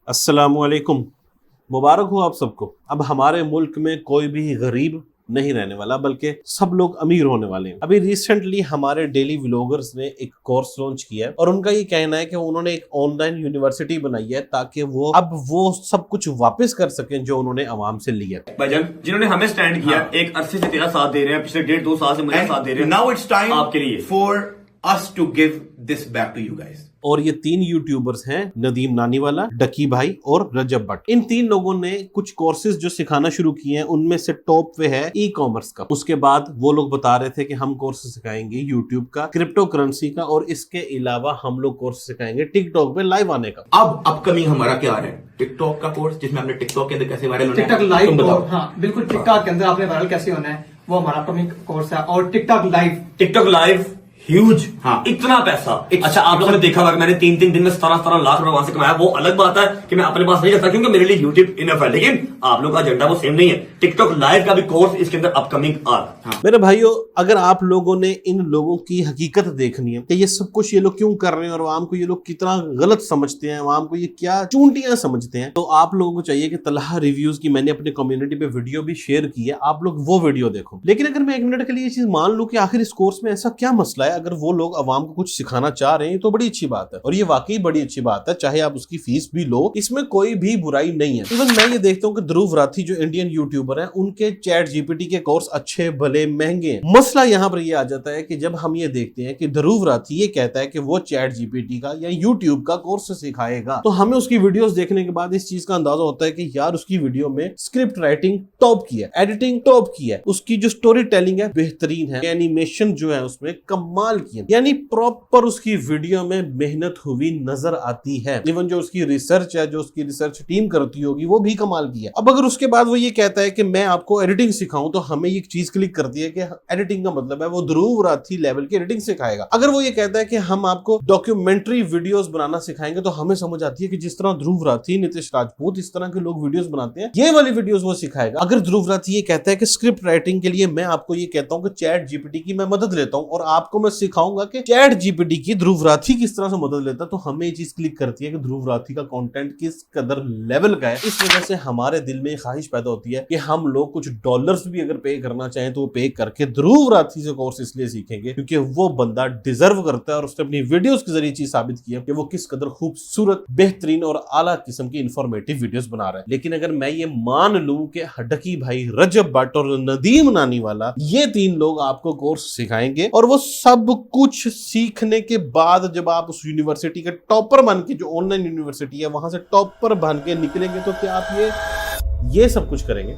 अस्सलामुअलैकुम। मुबारक हो आप सबको। अब हमारे मुल्क में कोई भी गरीब नहीं रहने वाला, बल्कि सब लोग अमीर होने वाले हैं। अभी रिसेंटली हमारे डेली व्लॉगर्स ने एक कोर्स लॉन्च किया है और उनका ये कहना है कि उन्होंने एक ऑनलाइन यूनिवर्सिटी बनाई है ताकि वो सब कुछ वापस कर सकें जो उन्होंने आवाम से लिया। भाईजान जिन्होंने हमें स्टैंड किया, एक अरसे से तेरा साथ दे रहे हैं, पिछले 1.5-2 साल से मुझे साथ दे रहे हैं। नाउ इट्स टाइम आपके लिए for us to give this back to you guys. और ये 3 यूट्यूबर्स हैं, नदीम नानीवाला, डकी भाई और रजब भट्ट। इन 3 लोगों ने कुछ कोर्सेज जो सिखाना शुरू किए हैं, उनमें से टॉप पे है ई कॉमर्स का। उसके बाद वो लोग बता रहे थे कि हम कोर्स सिखाएंगे यूट्यूब का, क्रिप्टो करेंसी का, और इसके अलावा हम लोग कोर्स सिखाएंगे टिकटॉक पे लाइव आने का। अब अपकमिंग हमारा क्या है? टिकटॉक का कोर्स, जिसमें हमने टिकटॉक के अंदर कैसे वायरल होना है, टिकटॉक लाइव। तुम बताओ। हाँ बिल्कुल, टिकटॉक के अंदर आपने वायरल कैसे होना है वो हमारा अपकमिंग कोर्स है। और टिकटॉक लाइव ह्यूज, हाँ। इतना पैसा। अच्छा, आप लोगों ने देखा होगा कि मैंने 3 दिन में 17 लाख रुपए वहां से कमाया। वो अलग बात है कि मैं अपने पास नहीं करता क्योंकि मेरे लिए यूट्यूब इनफ है, लेकिन आप लोगों का एजेंडा वो सेम नहीं है। टिकटॉक लाइव का भी कोर्स इसके अंदर अपकमिंग आ। मेरे भाइयों, अगर आप लोगों ने इन लोगों की हकीकत देखनी है कि ये सब कुछ ये लोग क्यों कर रहे हैं और आवाम को ये लोग कितना गलत समझते हैं, आवाम को ये क्या चूंटियां समझते हैं, तो आप लोगों को चाहिए कि तलहा रिव्यूज की मैंने अपने कम्युनिटी पे वीडियो भी शेयर की है, आप लोग वो वीडियो देखो। लेकिन अगर मैं 1 मिनट के लिए ये चीज मान लूं कि आखिर इस कोर्स में ऐसा क्या मसला है, अगर वो लोग आवाम को कुछ सिखाना चाह रहे हैं तो बड़ी अच्छी बात है, और ये वाकई बड़ी अच्छी बात है। चाहे आप उसकी फीस भी लो, इसमें कोई भी बुराई नहीं है। इवन मैं ये देखता हूँ कि ध्रुव राठी जो इंडियन यूट्यूबर है, उनके चैट जीपीटी के कोर्स अच्छे भले महंगे हैं। मसला यहाँ पर ये आ जाता है कि जब हम ये देखते हैं कि ध्रुव राठी ये कहता है कि वो चैट जीपीटी का या यूट्यूब का कोर्स सिखाएगा, तो हमें उसकी वीडियोस देखने के बाद इस चीज का अंदाजा होता है कि यार उसकी वीडियो में स्क्रिप्ट राइटिंग टॉप की है, एडिटिंग टॉप की है, उसकी जो स्टोरी टेलिंग है बेहतरीन है, एनिमेशन जो है उसमें कमाल की है, यानी प्रॉपर उसकी वीडियो में मेहनत हुई नजर आती है। इवन जो उसकी रिसर्च है, जो उसकी रिसर्च टीम करती होगी, वो भी कमाल की है। अब अगर उसके बाद वो ये कहता है कि मैं आपको एडिटिंग सिखाऊं, तो हमें एक चीज क्लिक करती है कि एडिटिंग का मतलब है वो ध्रुव राठी लेवल की एडिटिंग सिखाएगा। अगर वो ये कहता है कि हम आपको डॉक्यूमेंट्री वीडियोस बनाना सिखाएंगे, तो हमें समझ आती है कि जिस तरह ध्रुव राठी, नितिश राजपूत, इस तरह के लोग वीडियोस बनाते हैं, ये वाली वीडियोस वो सिखाएगा। अगर ध्रुव राठी ये कहता है कि स्क्रिप्ट राइटिंग के लिए मैं आपको ये कहता हूं कि चैट जीपीटी की मैं मदद लेता हूं और आपको मैं सिखाऊंगा कि चैट जीपीटी की ध्रुव राठी किस तरह से मदद लेता, तो हमें ये चीज क्लिक करती है कि ध्रुव राठी का कंटेंट किस कदर लेवल का है। इस वजह से हमारे दिल में ख्वाहिश पैदा होती है कि हम लोग कुछ डॉलर्स भी अगर पे करना चाहें तो वो पे करके ध्रुव राठी से कोर्स इसलिए सीखेंगे क्योंकि वो बंदा डिजर्व करता है और उसने अपनी वीडियोस के जरिए चीज साबित की है कि वो किस कदर खूबसूरत, बेहतरीन और आला किस्म की इंफॉर्मेटिव वीडियोस बना रहा है। लेकिन अगर मैं ये मान लूं कि डकी भाई, रजब भट्ट और नदीम नानीवाला, ये 3 लोग आपको कोर्स सिखाएंगे और वो सब कुछ सीखने के बाद जब आप उस यूनिवर्सिटी के टॉपर बन के, जो ऑनलाइन यूनिवर्सिटी है, वहां से टॉपर बन के निकलेंगे, तो क्या आप ये सब कुछ करेंगे?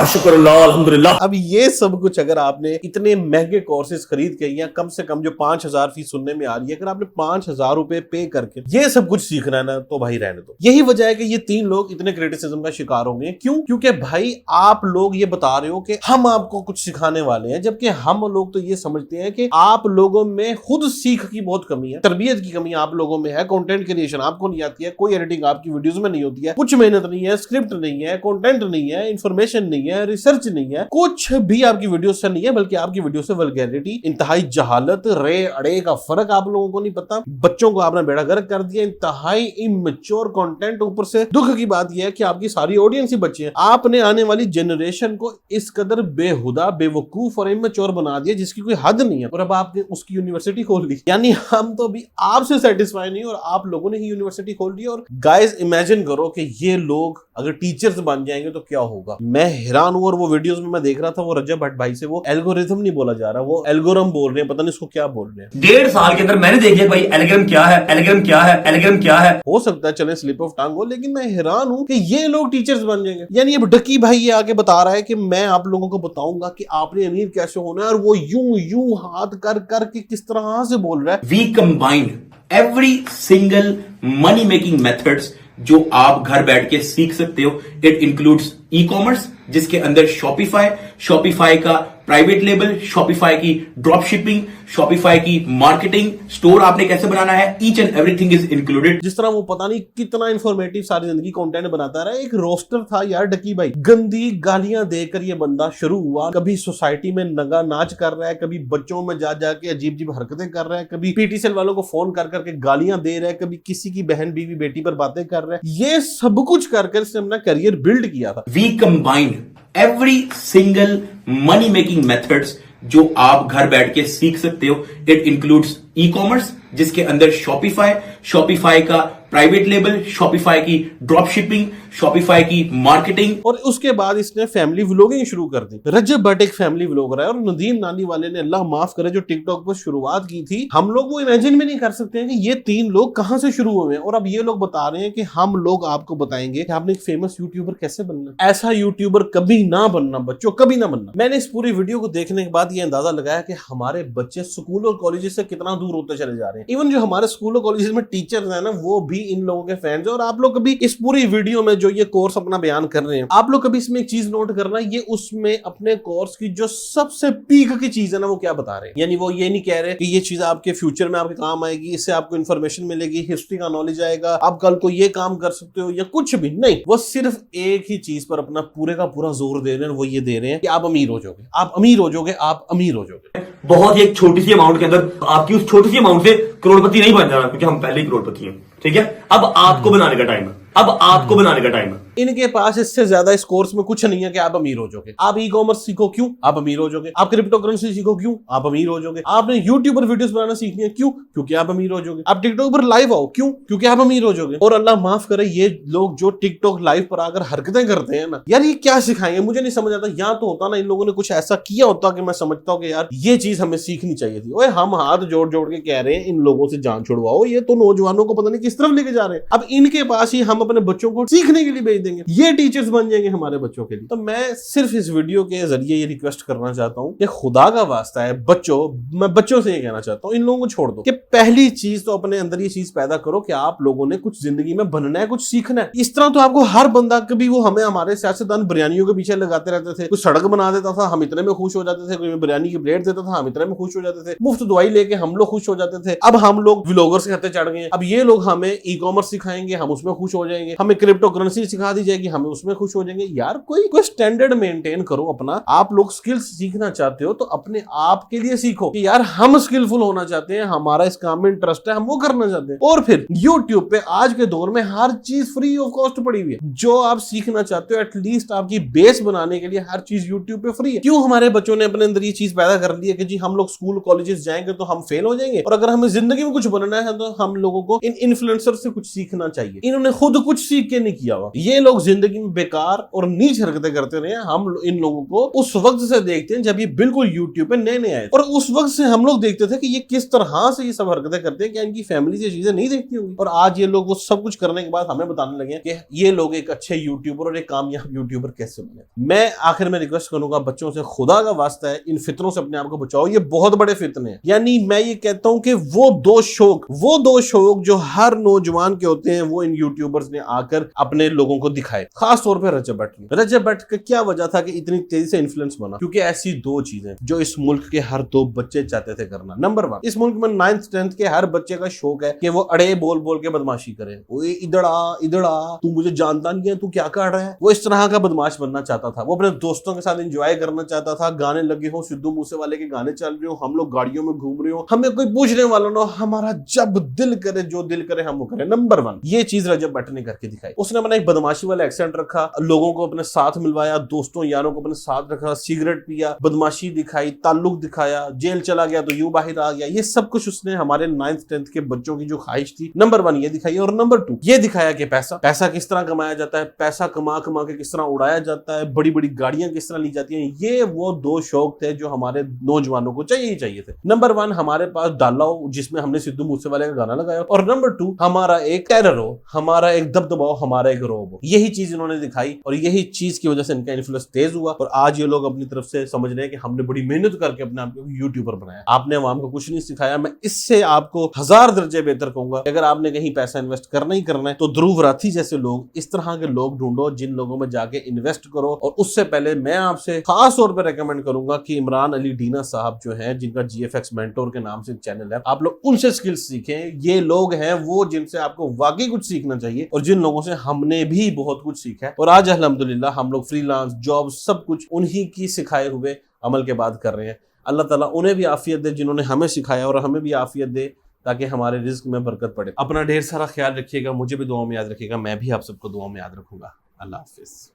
शुक्र अल्लाह, अल्हम्दुलिल्लाह। अब ये सब कुछ अगर आपने इतने महंगे कोर्सेज खरीद के, या कम से कम जो 5000 फीस सुनने में आ रही है, अगर आपने 5000 रुपए पे करके ये सब कुछ सीखना है ना, तो भाई रहने दो। यही वजह है कि ये 3 लोग इतने क्रिटिसिज्म का शिकार होंगे। क्यों? क्योंकि भाई आप लोग ये बता रहे हो कि हम आपको कुछ सिखाने वाले हैं, जबकि हम लोग तो ये समझते हैं कि आप लोगों में खुद सीख की बहुत कमी है, तरबियत की कमी आप लोगों में है, कंटेंट क्रिएशन आपको नहीं आती है, कोई एडिटिंग आपकी वीडियोस में नहीं होती है, कुछ मेहनत नहीं है, स्क्रिप्ट नहीं है, कंटेंट नहीं है, इंफॉर्मेशन नहीं है, रिसर्च नहीं है, कुछ भी आपकी वीडियो से नहीं है, बल्कि आपकी वीडियो से वल्गैरिटी, इंतहाई जहालत, रे अड़े का फर्क आप लोगों को नहीं पता, बच्चों को आपने बेड़ा गर्क कर दिया, इंतहाई इमेच्योर कंटेंट। ऊपर से दुख की बात यह है कि आपकी सारी ऑडियंस ही बच्चे हैं। आपने आने वाली जनरेशन को इस कदर बेहुदा, बेवकूफ और इमेच्योर बना दिया जिसकी कोई हद नहीं है, और अब आपने उसकी यूनिवर्सिटी खोल ली। यानी हम तो अभी आपसे सेटिस्फाई नहीं और आप लोगों ने ही यूनिवर्सिटी खोल दी। और गाइस इमेजिन करो कि ये लोग अगर टीचर्स बन जाएंगे तो क्या होगा। मैं हैरान हूं। और वो वीडियोस में मैं देख रहा था, वो रजब भट्ट भाई से वो एल्गोरिथम नहीं बोला जा रहा, वो एल्गोरम बोल रहे हैं, पता नहीं इसको क्या बोल रहे हैं। 1.5 साल के अंदर मैंने देख लिया भाई एल्गोरिथम क्या है, एल्गोरिथम क्या है, एल्गोरिथम क्या है। हो सकता है चले स्लिप ऑफ टंग हो, लेकिन मैं हैरान हूं कि ये लोग टीचर्स बन जाएंगे। यानी अब डकी भाई ये आके बता रहा है कि मैं आप लोगों को बताऊंगा कि आपने अमीर कैसे होना है, और वो यूं हाथ कर के किस तरह से बोल रहा है। We combined every single money making methods जो आप घर बैठ के सीख सकते हो। इट इंक्लूड्स ई कॉमर्स जिसके अंदर शॉपिफाई का प्राइवेट लेबल, शॉपिफाई की ड्रॉप शिपिंग, शॉपिफाई की मार्केटिंग, स्टोर आपने कैसे बनाना है, each and everything is included. जिस तरह वो पता नहीं कितना इंफॉर्मेटिव सारी जिंदगी कंटेंट बनाता रहा। एक रोस्टर था यार डकी भाई, गंदी गालियां देकर ये बंदा शुरू हुआ। कभी सोसाइटी में नंगा नाच कर रहा है, कभी बच्चों में जा जाके अजीब अजीब हरकतें कर रहा है, कभी पीटीसीएल वालों को फोन कर करके गालियां दे रहा है, कभी किसी की बहन बीवी बेटी पर बातें कर रहा है। ये सब कुछ करके इसने अपना करियर बिल्ड किया था। We combined every single money making methods जो आप घर बैठ के सीख सकते हो। इट इंक्लूड्स ई कॉमर्स जिसके अंदर शॉपिफाई का प्राइवेट लेबल, शॉपिफाई की ड्रॉप शिपिंग, शॉपिफाई की मार्केटिंग। और उसके बाद इसने फैमिली व्लॉगिंग शुरू कर दी। रजब भट्ट एक फैमिली व्लॉगर है और नदीम नानी वाले ने अल्लाह माफ करे जो टिकटॉक पर शुरुआत की थी, हम लोग वो इमेजिन भी नहीं कर सकते हैं कि ये तीन लोग कहां से शुरू हुए हैं। और अब ये लोग बता रहे हैं कि हम लोग आपको बताएंगे कि आपने एक फेमस यूट्यूबर कैसे बनना। ऐसा यूट्यूबर कभी ना बनना बच्चों, कभी ना बनना। मैंने इस पूरी वीडियो को देखने के बाद ये अंदाजा लगाया कि हमारे बच्चे स्कूल और कॉलेज से कितना दूर होते चले जा रहे हैं। इवन जो हमारे स्कूल और कॉलेज में टीचर्स हैं ना, वो भी इन लोगों के फैंस हैं। और आप लोग कभी इस पूरी वीडियो में जो ये कोर्स अपना बयान कर रहे हैं, आप लोग कभी इसमें एक चीज नोट करना, ये उसमें अपने कोर्स की जो सबसे पीक की चीज है ना, वो क्या बता रहे हैं। यानी वो ये नहीं कह रहे कि ये चीज आपके फ्यूचर में आपके काम आएगी, इससे आपको इन्फॉर्मेशन मिलेगी, हिस्ट्री का नॉलेज आएगा, आप कल को ये काम कर सकते हो, या कुछ भी नहीं। वो सिर्फ एक ही चीज पर अपना पूरे का पूरा जोर दे रहे हैं। वो ये दे रहे हैं कि आप अमीर हो जाओगे, आप अमीर हो जाओगे, आप अमीर हो जाओगे। बहुत ही एक छोटी सी अमाउंट के अंदर आपकी उस छोटी सी अमाउंट से करोड़पति नहीं बन जाना, क्योंकि हम पहले ही करोड़पति हैं। ठीक है, अब आपको बनाने का टाइम है, अब आपको बनाने का टाइम है। इनके पास इससे ज्यादा इस कोर्स में कुछ नहीं है कि आप अमीर हो जाओगे। आप ई कॉमर्स सीखो, क्यों? आप अमीर हो जाओगे। आप क्रिप्टो करेंसी सीखो, क्यों? आप अमीर हो जाओगे। आपने यूट्यूबर वीडियोस बनाना सीखनी है, क्यों? क्योंकि आप अमीर हो जाओगे। आप टिकटॉक पर लाइव आओ, क्यों? क्योंकि आप अमीर हो जाओगे। और अल्लाह माफ करे, ये लोग जो टिकटॉक लाइव पर आकर हरकतें करते हैं ना यार, ये क्या सिखाएंगे मुझे नहीं समझ आता। यहाँ तो होता ना इन लोगों ने कुछ ऐसा किया होता कि मैं समझता हूँ कि यार ये चीज हमें सीखनी चाहिए थी। ओए हम हाथ जोड़ जोड़ के कह रहे हैं इन लोगों से जान छुड़वाओ, ये तो नौजवानों को पता नहीं किस तरफ लेके जा रहे हैं। अब इनके पास ही हम अपने बच्चों को सीखने के लिए भेज देंगे, ये टीचर्स बन जाएंगे हमारे बच्चों के लिए। तो मैं सिर्फ इस वीडियो के जरिए ये रिक्वेस्ट करना चाहता हूँ कि खुदा का वास्ता है बच्चों, मैं बच्चों से ये कहना चाहता हूँ, इन लोगों को छोड़ दो कि पहली चीज तो अपने अंदर ये चीज पैदा करो कि आप लोगों ने कुछ जिंदगी में बनना है, कुछ सीखना है। इस तरह तो आपको हर बंदा, कभी वो हमें हमारे सियासतदान बिरयानियों के पीछे लगाते रहते थे, कुछ सड़क बना देता था हम इतने में खुश हो जाते थे, कोई बिरयानी की प्लेट देता था हम इतने में खुश हो जाते थे, मुफ्त दवाई लेके हम लोग खुश हो जाते थे। अब हम लोग व्लॉगर्स के हत्थे चढ़ गए। अब ये लोग हमें ई कॉमर्स सिखाएंगे, हम उसमें खुश हो जाएंगे, हमें क्रिप्टो करेंसी सिखा दी जाएगी, हमें उसमें खुश हो जाएंगे। यार कोई स्टैंडर्ड मेंटेन करो अपना। आप लोग स्किल्स सीखना चाहते हो तो अपने आप के लिए सीखो कि यार हम स्किलफुल होना चाहते हैं, हमारा इस काम में इंटरेस्ट है, हम वो करना चाहते हैं। और फिर यूट्यूब पे आज के दौर में हर चीज फ्री ऑफ कॉस्ट पड़ी हुई है। जो आप सीखना चाहते हो एटलीस्ट आपकी बेस बनाने के लिए हर चीज यूट्यूब पे फ्री है। क्यों हमारे बच्चों ने अपने अंदर ये चीज पैदा कर ली है कि जी हम लोग स्कूल कॉलेजेस जाएंगे तो हम फेल हो जाएंगे, और अगर हमें जिंदगी में कुछ बनना है तो हम लोगों को इन इन्फ्लुएंसर से कुछ सीखना चाहिए। इन्होंने खुद कुछ सीख के नहीं किया हुआ। ये लोग जिंदगी में बेकार और नीच हरकतें करते रहे। हम इन लोगों को उस वक्त से देखते हैं जब ये बिल्कुल यूट्यूब पे नए नए आए, और उस वक्त से हम लोग देखते थे कि ये किस तरह से ये सब हरकतें करते हैं, क्या इनकी फैमिली ये चीजें नहीं देखती होंगी। और आज ये लोग वो सब कुछ करने के बाद हमें बताने लगे कि ये लोग एक अच्छे यूट्यूबर और एक कामयाब यूट्यूबर कैसे बने। मैं आखिर में रिक्वेस्ट करूंगा बच्चों से, खुदा का वास्ता है इन फितरों से अपने आप को बचाओ। ये बहुत बड़े फितने हैं। यानी मैं ये कहता हूं कि वो दो शौक जो हर नौजवान के होते हैं वो इन यूट्यूबर्स ने आकर अपने लोगों को दिखाए। खास तौर पर रजब भट्ट का क्या वजह था कि इतनी तेजी से इन्फ्लुएंस बना? क्योंकि ऐसी दो चीजें जो इस मुल्क के हर दो बच्चे चाहते थे करना। नंबर 1, इस मुल्क में 9th 10th के हर बच्चे का शौक है कि वो अड़े बोल बोल के बदमाशी करे। ओए इधर आ, तू मुझे जानता नहीं है, तू क्या कर रहा है। वो इस तरह का बदमाश बनना चाहता था। वो अपने दोस्तों के साथ एंजॉय करना चाहता था। गाने लगे हो, सिद्धू मूसेवाले के गाने चल रहे हो, हम लोग गाड़ियों में घूम रहे हो, हमें कोई पूछने वाला ना हो, हमारा जब दिल करे जो दिल करे हम वो करें। नंबर 1 ये चीज रजब भट्ट ने करके दिखाई। उसने अपना एक बदमाशी वाला एक्सेंट रखा, लोगों को अपने साथ मिलवाया, दोस्तों यारों को अपने साथ रखा, सिगरेट पिया, बदमाशी दिखाई, ताल्लुक दिखाया, जेल चला गया तो यूं बाहर आ गया। ये सब कुछ उसने हमारे 9th 10th के बच्चों की जो ख्वाहिश थी, नंबर 1 ये दिखाई। और नंबर 2 ये दिखाया कि पैसा किस तरह कमाया जाता है, पैसा कमा के किस तरह उड़ाया जाता है, बड़ी बड़ी गाड़ियां किस तरह ली जाती हैं। ये वो दो शौक थे जो हमारे नौजवानों को चाहिए थे। नंबर 1 हमारे पास डाला हो जिसमें हमने सिद्धू मूसेवाले का गाना लगाया, और नंबर 2 हमारा एक टेरर हो, हमारा एक दबदबा हो, हमारा एक रोब हो। यही चीज इन्होंने दिखाई और यही चीज की वजह से इनका इन्फ्लुएंस तेज हुआ और आज ये लोग अपनी तरफ से समझ रहे हैं कि हमने बड़ी मेहनत करके अपने आप को यूट्यूबर बनाया। आपने अवाम को कुछ नहीं सिखाया। मैं इससे आपको 1000 दर्जे बेहतर कहूंगा, अगर आपने कहीं पैसा इन्वेस्ट करना ही करना है तो ध्रुव राठी जैसे लोग, इस तरह के लोग ढूंढो जिन लोगों में जाके इन्वेस्ट करो। और उससे पहले मैं आपसे खास तौर पर रेकमेंड करूंगा कि इमरान अली डीना साहब जो हैं, जिनका GFX मेंटोर के नाम से चैनल है, आप लोग उनसे स्किल्स सीखें। ये लोग हैं वो जिनसे आपको वाकई कुछ सीखना चाहिए और जिन लोगों से हमने भी बहुत कुछ सीखा है। और आज अल्हम्दुलिल्लाह हम लोग फ्रीलांस जॉब सब कुछ उन्हीं की सिखाए हुए अमल के बाद कर रहे हैं। अल्लाह ताला उन्हें भी आफियत दे जिन्होंने हमें सिखाया और हमें भी आफियत दे ताकि हमारे रिस्क में बरकत पड़े। अपना ढेर सारा ख्याल रखिएगा, मुझे भी दुआ में याद रखिएगा, मैं भी आप सबको दुआ में याद रखूंगा। अल्लाह हाफिज।